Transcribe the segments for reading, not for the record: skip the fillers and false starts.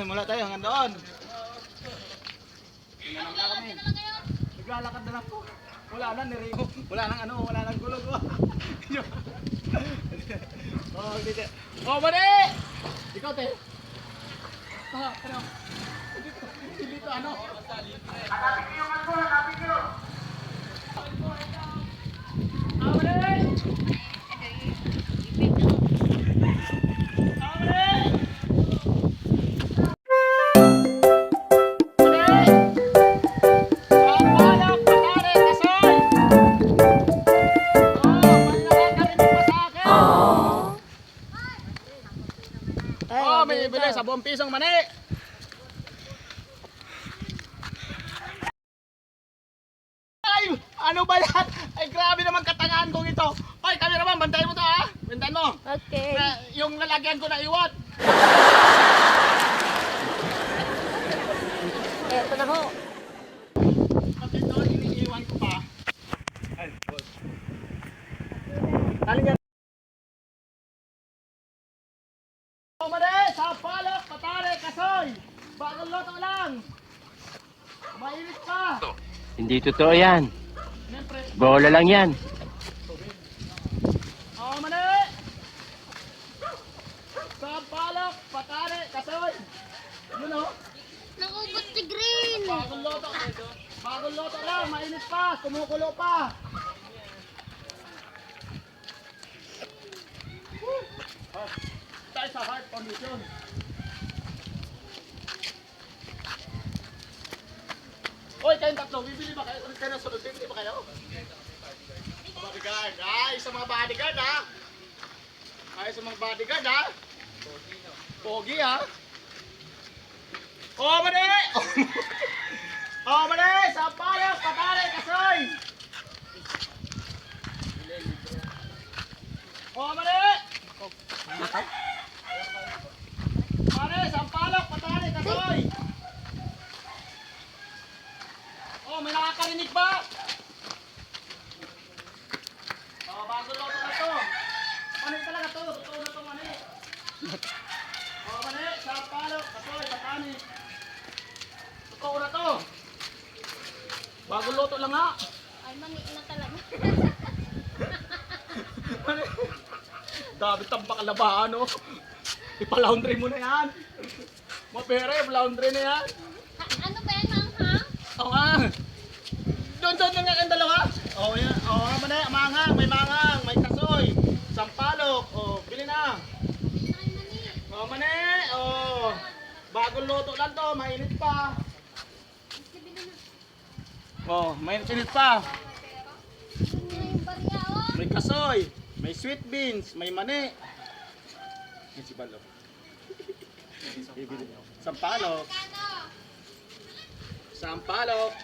Mula tayo hanggang doon. Naglalakad na lang po. Wala na, nirigo. Wala nang ano, wala nang gulog. Oh, dito. Oh, mali! Ikaw, te. Ah, ano? Dito, ano? Hanapin niyo yung ano, hanapin niyo. Ah, mali! Oh, may bibili sa 10 pisong mani. Ay, ano ba yan? Ay, grabe naman katangahan kong ito. Ay, cameraman, bantayan mo to ha. Bantayan mo. Okay. Yung lalagyan ko na iwan. Eto na ho. Kasi ito, iniiwan ko pa. Ay, boss. Taling yan. Mali, sa palok, patare, kasoy. Bagong loto lang. Mainit pa. Hindi totoo yan. Siyempre. Bola lang yan. Oh, mali. Sa palok, patare, kasoy. Yun o. Nakubot si Green. Bagong loto. Bagong loto lang, mainit pa, kumukulo pa. Oh, tayo sa heart condition. Hoy, kayong tatlo, bibili ba kayo? Kayo na sunod, bibili ba kayo? Bodyguard, ay, sa mga bodyguard ha. Ay, sa mga bodyguard ha. Pogi ha. Oh, mali! Oh, mali! Sa palok, patare, kasoy! Oh, mali! Mali, sa palok, patare, kasoy! Oh, may nakakarinig ba? Oh, bago loto na to. Mani talaga to, totoo na to, mani. Oh, mani, sa palok, kasoy, patani. Totoo na to. Bago loto lang ha. Ay, mani na talaga. Mani. Dami tambak alabaan oh. Ipa-laundry mo na yan. Mapere, laundry na yan. Ano ba yan, manghang? Oo nga. Doon nga ang dalawa. Oo yan. Oo, mani, manghang, may manghang, may kasoy, sampalok. Oh, bili na. Ay, mani. Oh, mani. Oh. Bagong luto lang to, mainit pa. Oh, mainit pa. Ano yung barya, oh? May kasoy, may sweet beans, may mani. Yan si Balo. Sampalok. Kano? Sampalok.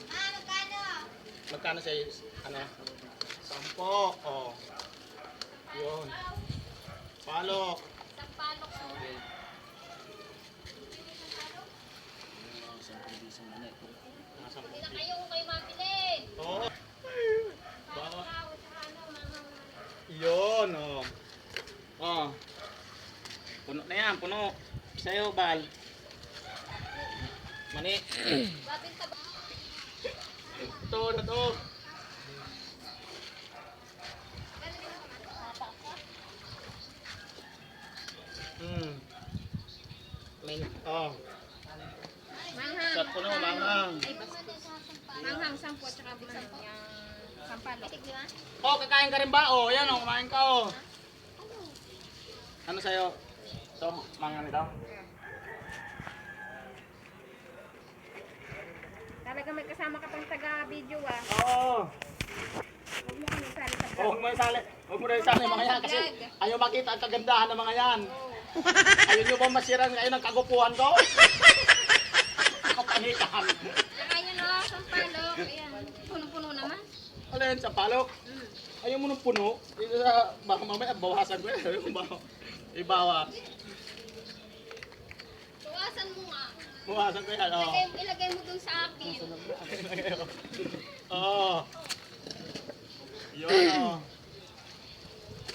Ano, kano? Magkano siya? Ano? 10. Oh. Yun. Palok. Sampalok. Hindi na kayo mabili. Oo. Baka. Saka ano, manghang. Yun, oh. Oh. Puno na yan, puno. Sa'yo, Bal. Mani. Babin ka ba? Ito, na to. May, oh. Manghang. Sa puno, manghang. Ay, basta. Manghang, 10 at saka yung sampalok. Oh, kakain ka rin ba? Oh, yan, oh, kumain ka, oh. Ano sa'yo? Ito, manghang ito. Talaga may kasama ka pang taga-video ah. Oo. Huwag mo kami sali sa Oh, huwag mo isali. Huwag mo na isali mga yan kasi ayaw makita ang kagandahan ng mga yan. Ayaw nyo ba masiran kayo ng kagupuhan ko? Kapanitan. Saka yun oh, sampalok. Ayan, puno-puno naman. Alin, sa palok. Ayaw mo nung puno. Dito sa, baka mamaya bawasan ko eh. Ibawas. Tuwasan mo nga. Bawasan ko yan, oh. Ilagay mo dun sa akin. Oo. Yun, oh.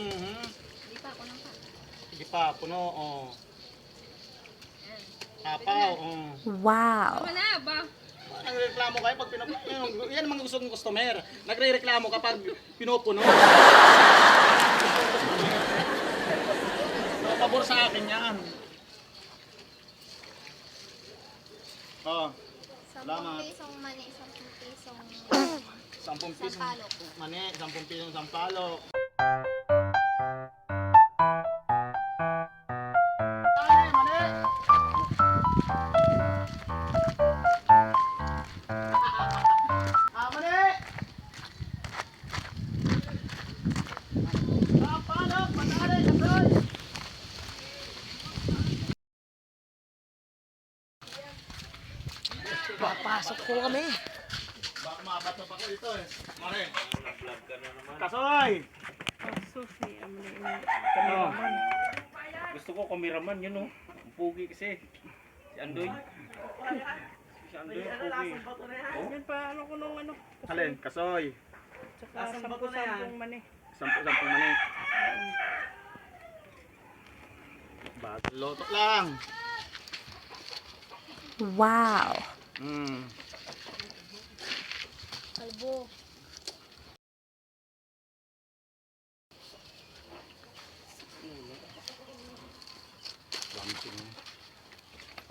Hindi pa ako nang pa. Sige pa, puno, oh. Ayan. Apaw. Tama na ba? Nagreklamo kayo pag pinupuno. Yan ang mga gusto ng customer. Nagre-reklamo kapag pinupuno. So, pabor sa akin yan. Oh, 10 Salamat. pisong mani, 10 pisong 10 piso. sampalok. Mani, 10 piso ng sampalok. Mani, mani. Mani. Sampalok, patari, kasoy. Papasok po kami. Baka mabato pa ko dito eh. Mare. Kasoy! Ano? Gusto ko cameraman yun, no? Ang pugi kasi. Si Andoy. Si Andoy, ang pugi. Yan pa, ano ko nung ano. Alin? Kasoy. Tsaka 10-10 mani. 10 mani. Bagong loto lang. Wow. Hmm. Kalbo.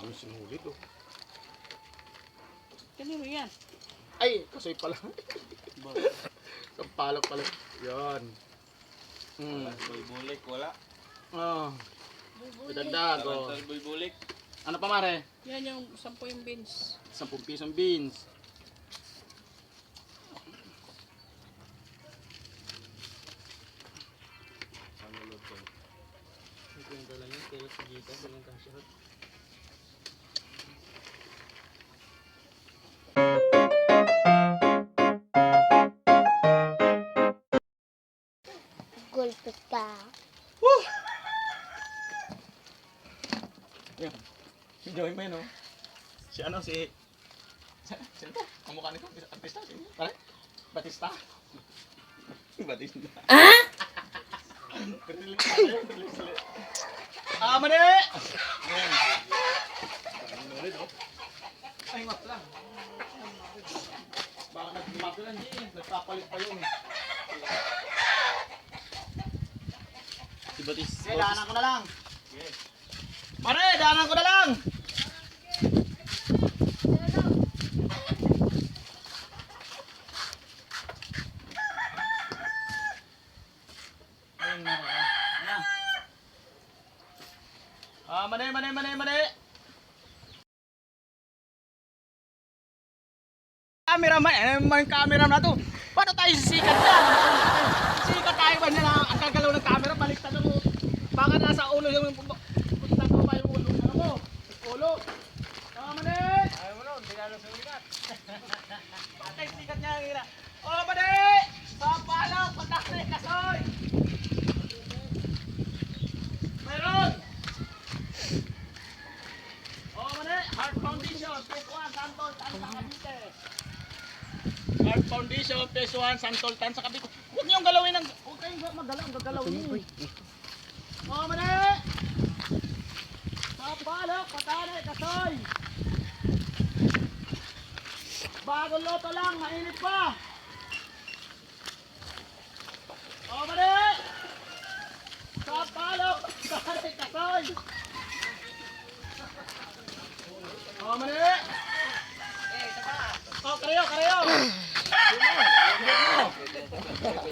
Ang sinulit oh. Kanino yan? Ay, kasoy pala. Sampalok pala. Yan. Bulbulik, wala. Oh. Idagdag oh. Bulbulik. Ano pa mare? Yan yung 10 yung beans. 10 pisong beans. Gulpit ka. Yan. Enjoy mo yun, no? Si ano, sino to? Kamukha nito? Artista? Sino? Pare? Batista? Batista. Ah? Mani! Ay, mat lang. Baka nag-mati lang, nagpapalit pa yun. Si Batis. Okay, daanan ko na lang. Pare, daanan ko na lang. Mani. Camera na to. Paano tayo sisikat yan? Sikat tayo ba na ang gagalaw ng camera? Baliktad mo. Baka nasa ulo yung punta ko pa yung ulo. Ano mo? Ulo. Mani. Ayaw mo nun, hindi ka lang sumikat. Patay sikat niya ang ira. Mani. Sa palo, patay kasoy. Meron. Mani. Heart Foundation, P1, Santol, Tansa, Cavite. Heart Foundation, P1, Santol, Tansa, Cavite. Huwag niyong galawin ng... Huwag kayong maggalawin niyo. Mani. Sa palo, patay kasoy. Bagong loto lang, mainit pa. Mani. Sa palo, patay kasoy. Mani. Kareo.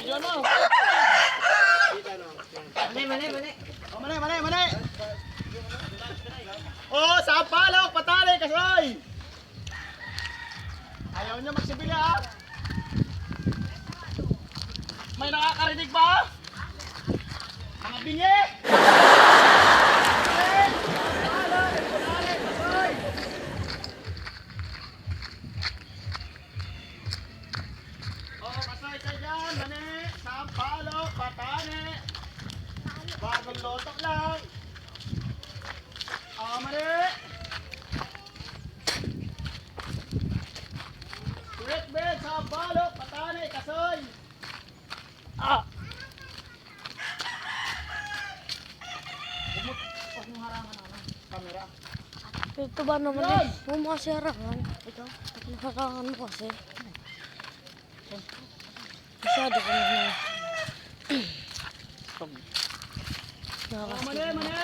Yun mo. Mani. Sa palok, patali, kasoy. Ayaw niya magsibili ha. May nakakarinig ba? Mga bingi. Kasay ka dyan, mani. Sampalok, patani. Bagong loto lang. Mani. Red bed, sampalok, patani, kasoy. Ito ba naman eh? Huwag mo kasi harangan. Ito, harangan mo kasi. Masyado ka naman. Oh, mali, mali.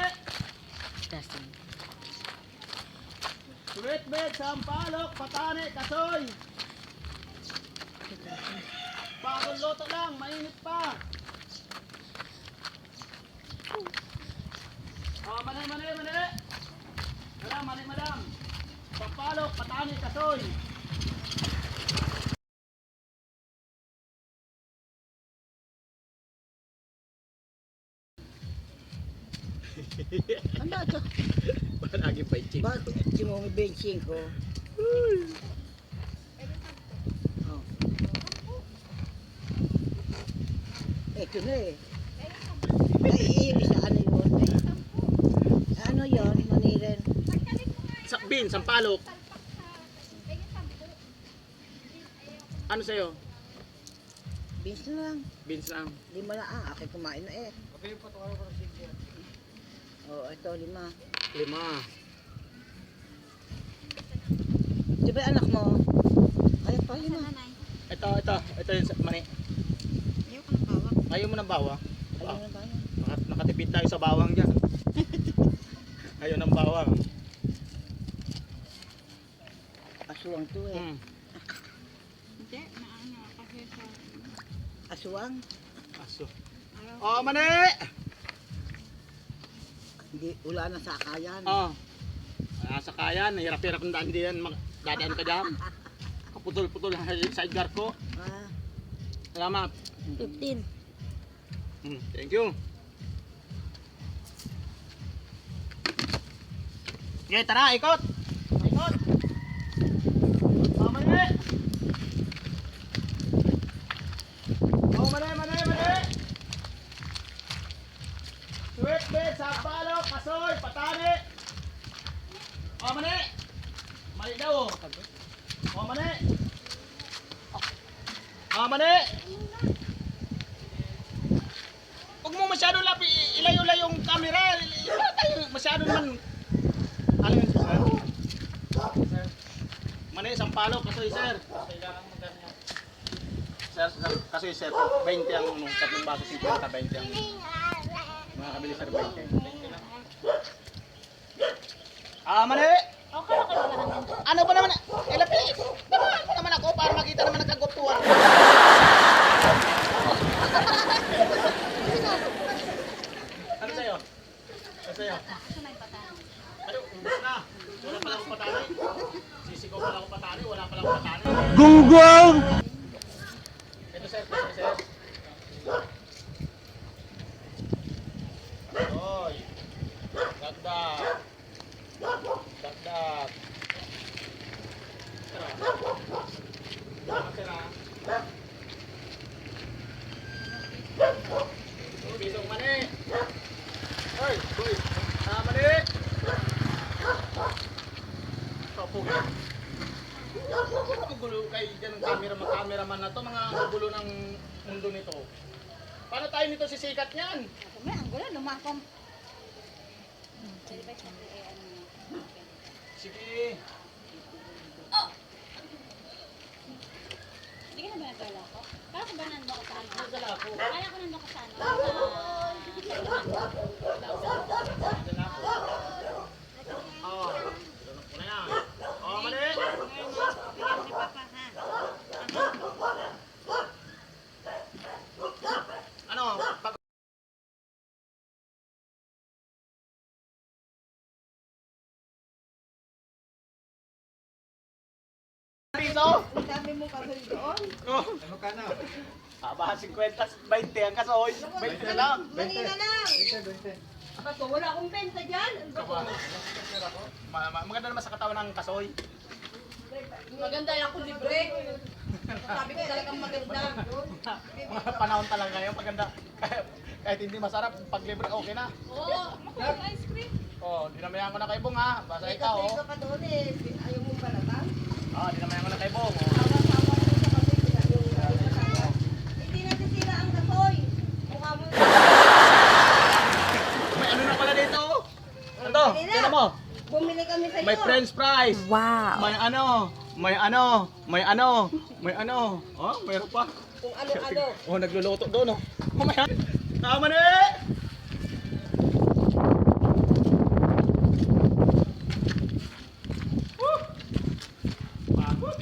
Suwit, bed, sampalok, patani, kasoy. Bagong loto lang, mainit pa. Oh, mali, mali, mali. Wala, mali, madam. Sampalok, patani, kasoy. Ano ito? Palagi pa yung Bakit di mo may benching ko? Oh. Ito na eh. Ay, sa ano yun? Ano yun? Manirin. Bin, sampalok. Ano sa'yo? Beans na lang. Beans lang. Lima na akin kumain na eh. Oh, ito 5. 5. Di ba anak mo? Ay, pa 5. Ito yung mani. Ayaw mo ng bawang? Ayun na ba yun? Nakatipid tayo sa bawang dyan. Ayaw ng bawang. Aswang to eh. Hindi, naano, kasi sa... Aswang? Aso. Oh, mani! Hindi, wala na sakayan. Oh. Sa kayan, hirap-hirap ng daan diyan. Dadaan ka dyan. Kaputol-putol sa edgar ko. Ah, Salamat. 15. Thank you. Okay, tara, ikot. Ikot. Oh, mani! Oh, mani, mani, mani! Sweet bed, sampalok, kasoy, patani. Oh, mani! Mali daw. Oh, mani! Oh, mani! Huwag mo masyado lapi, ilayo-layo yung camera. Masyado naman. Ano yun, sir? Mani, sampalok, kasoy, sir. Sir, kasoy, sir. 20 ang tatlong baso, 50, 20 ang mga kabili, sir, 20. Ah, mani! Okay, okay ba lang? Ano ba naman? Ilapi! Tama naman ako para makita naman ang kagutuan. Ano sa'yo? Ano sa'yo? Ito na yung patan. Ano, ubus na. Wala pala akong patani. Sisigaw pala akong patani, wala pala akong patani. Gunggong! Ito sir, ito sir. Oy. Dagdag. Dagdag. Salamat sir ah. Bisong mani. Oy, boy. Mani. Kapugi. Gulo kay dyan ng cameraman na to, mga gulo ng mundo nito. Paano tayo nito sisikat niyan? May ang gulo, lumakong. Sige. Hindi ka na ba nagdala ko? Kala ko ba nandun ko sa ano? Nagdala ako. Kala ko nandun ko sa ano? Nagdala ako. Oh, tinanong ko na yan. Oh, mali. Bigyan ni Papa, ha? Ano? Pag piso? ang dami mo kasoy doon. Oh. Ano ka na? Aba, 50, 20 ang kasoy. 20 na lang. Kanina lang. 20. Ako, wala akong benta dyan. Ano ba ko? Maganda naman sa katawan ng kasoy. Maganda yung ako libre. Sabi ko talagang maganda. Mga panahon talaga ngayon, paganda. Kahit hindi masarap, pag libre okay na. Oo. Makuha ice cream. Oh, dinamayan ko na kay Bong ha. Basta ikaw oh. Ikaw pa doon eh. Ayaw mo pala ba? Oh, dinamayan ko na kay Bong. Oh. Sama-sama mo sa kasoy. Hindi natin sila ang kasoy. Mukha mo. May ano na pala dito? oh. Ano to? Tignan mo. Bumili kami sa'yo. May french fries. Wow. May ano. Oh, mayroon pa. Kung ano-ano. Oh, nagluluto doon, oh. Oh, may tama na Woo! Pagod.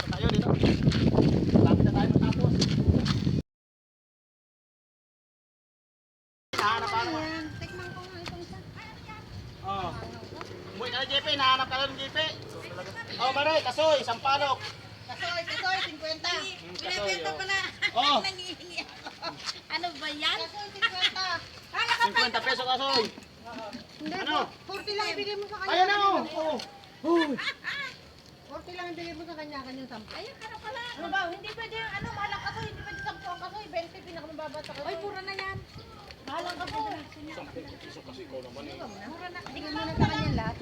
Tayo dito. Lapit na tayo matapos. Nahanap ka naman. Tikman ko nga itong isa. Oh. Umuwi ka na, JP. Nahanap ka na ng JP. Oh, Maray, kasoy, sampalok. Kasoy, 50. Binibenta pala. Oh, Ano ba yan? Kasoy, 50. 50 peso kasoy. Ano? 40 lang ibigay mo sa kanya. Ayan na, oh. Oh. Uy. 40 lang ibigay mo sa kanya, kanyang 10. Ayun, ano pala? Ano ba? Hindi pwede yung ano, mahalang kasoy. Hindi pwede 10 ang kasoy. 20 pinakamababa sa kasoy. Ay, pura na yan. Mahalang kasoy. Mura na. Bigyan mo na sa kanya lahat.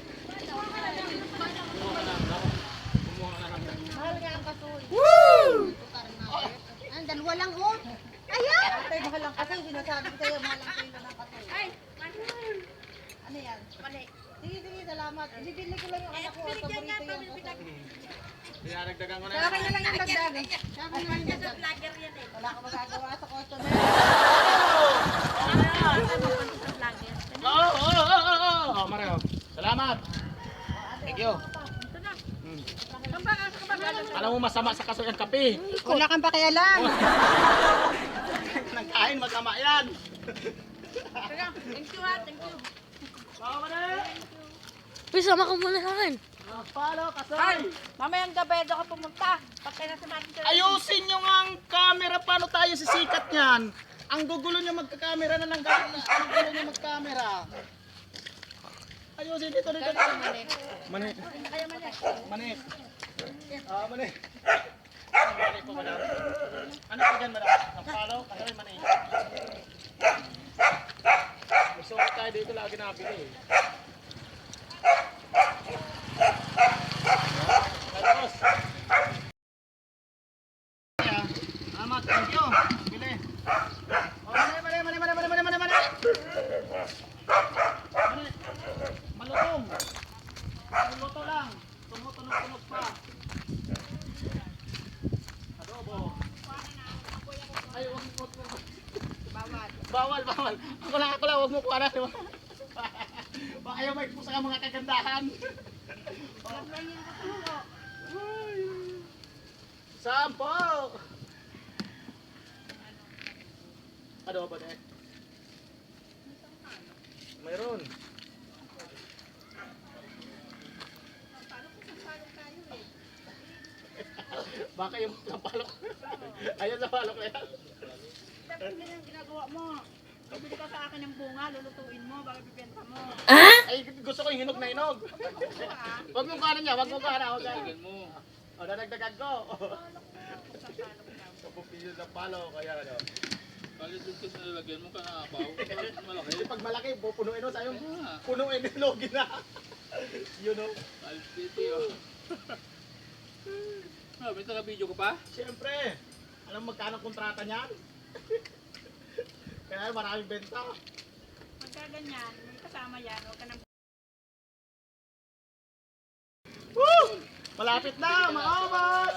Mahal nga ang kasoy. Ang dalawa lang, oh. Ayan! Ate, mahal ang kasoy. Sinasabi ko sa'yo, mahal ang kilo ng kasoy. Ay, Ano yan? mali. Sige, salamat. Ibibili ko lang yung anak ko. Binigyan niya Paborito ito, yung kasoy. Dinaragdagan ko na. Sa akin na lang yung dagdag. Sa vlogger yan eh. Wala akong magagawa sa customer. Sa vlogger. Oh, Mario. Salamat. Thank you. Ito na. Alam mo masama sa kasoy ang kape. Wala kang pakialam. Nang kain, masama yan. Thank you ha, thank you. Oh, Mario. Uy, sama ka muna sa akin. Palo, kasoy. Mamayang gabi doon ako pumunta. Patay na si Martin. Ayusin nyo nga ang camera. Paano tayo sisikat niyan? Ang gugulo nyo magka-camera na lang. Ang gugulo nyo magka-camera. Ayusin dito. Mani. Mani. Ah, mani. Mani po, madam. Ano po dyan, madam? Ang palo? Kasoy, mani. Gusto ko tayo dito lagi nabili. Tapos. Salamat, thank you. Bili. Oh, mani. Mani. Malutong. Maluto lang. Tumutunog pa. Adobo. Ay, wag mo. Bawal. Ako lang, wag mo kuha na. Ayaw may pusa ka mga kagandahan. Sampo! Adobo de. Mayroon. Baka yung sampalok. Ayun sa palok na yan. Dapat hindi yung ginagawa mo. Bibili ka sa akin ng bunga, lulutuin mo, baka bibenta mo. Ay, gusto ko yung hinog na hinog. Wag mong kanan niya, wag mong kanan. Dagdagan mo. O, dadagdagan ko. Kapupilyo sa palo, kaya ano. Kalitid ka sa lalagyan mo ka nakabaw. Malaki. Pag malaki, pupunuin mo sa'yo. Punuin yung logi na. You know. Kalitid yun. May taga-video ka pa? Siyempre. Alam mo magkano kontrata niyan? Kaya maraming benta. Pagka ganyan, may kasama yan, huwag ka nang Woo! Malapit na, maabas!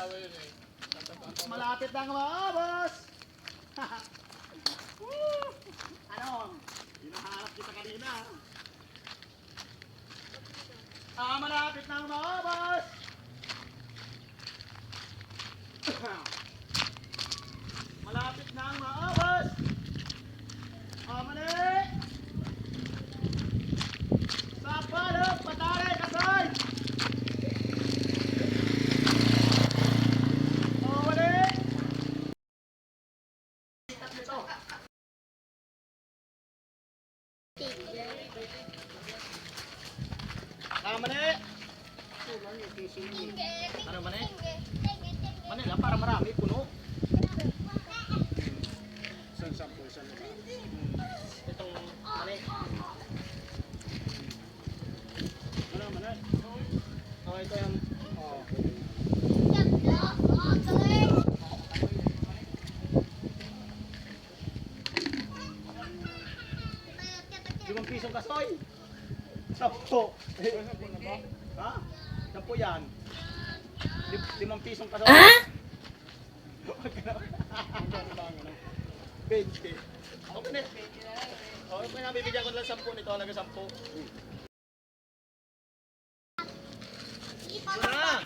Malapit na maabas! Woo! Ano? Hinahanap kita kanina. Malapit na maabas! Malapit na maabas! Mali! Sa palok, patay, kasay! Mali! Mali! Ano mani? Mani lang para marami, puno. Itong mani. Ano mani? Oh, ito yung kasoy? 10. Ha? 10 yan. 5 pisong kasoy. Ha? 20. Okay na. Okay na, bibigyan ko lang 10 nito, halaga 10. Ito na.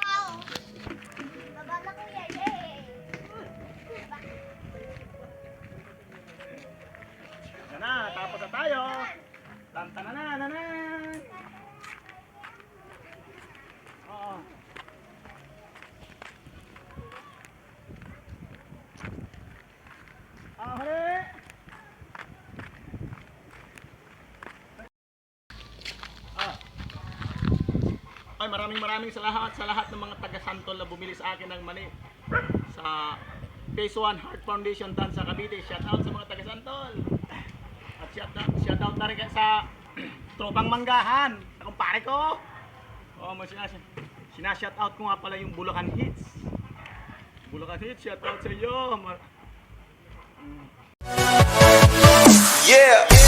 Ito na, tapos na tayo. Tantanananan. Oo. Huli. Ay, maraming sa lahat ng mga taga-santol na bumili sa akin ng mani sa Phase 1 Heart Foundation Tansa Cavite. Shout out sa mga taga-santol. At shout out na rin sa Tropang Manggahan, sa kumpare ko. Oh, shout out ko nga pala yung Bulacan Hits. Bulacan Hits, shout out sa iyo. Yeah.